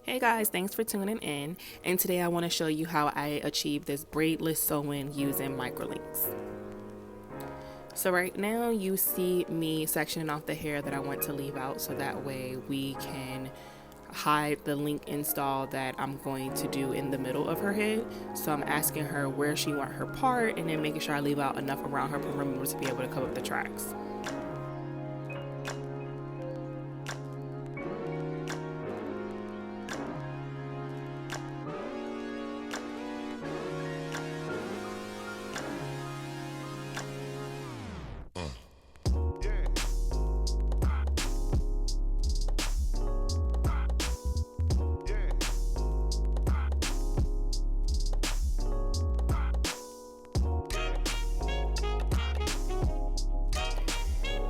Hey guys, thanks for tuning in, and today I want to show you how I achieved this braidless sewing using microlinks. So right now you see me sectioning off the hair that I want to leave out so that way we can hide the link install that I'm going to do in the middle of her head. So I'm asking her where she want her part and then making sure I leave out enough around her perimeter to be able to cover up the tracks.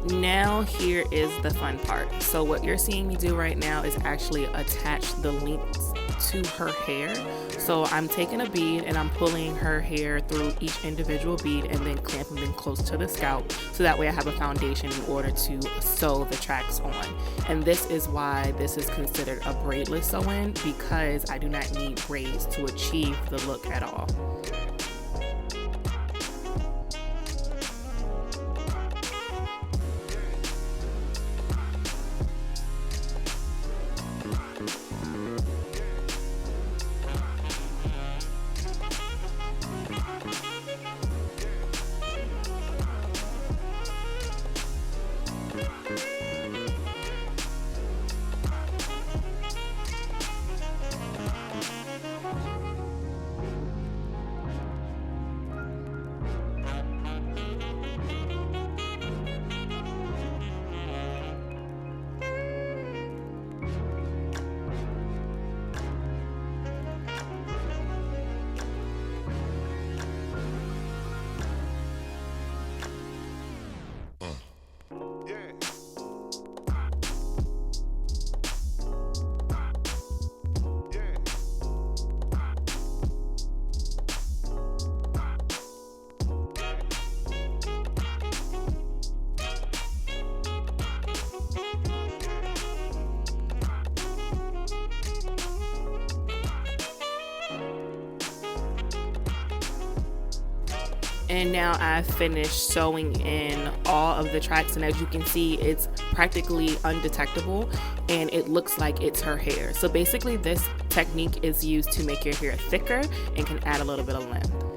Now here is the fun part. So what you're seeing me do right now is actually attach the links to her hair. So I'm taking a bead and I'm pulling her hair through each individual bead and then clamping them close to the scalp so that way I have a foundation in order to sew the tracks on. And this is why this is considered a braidless sew-in, because I do not need braids to achieve the look at all. And now I've finished sewing in all of the tracks, and as you can see, it's practically undetectable and it looks like it's her hair. So basically this technique is used to make your hair thicker and can add a little bit of length.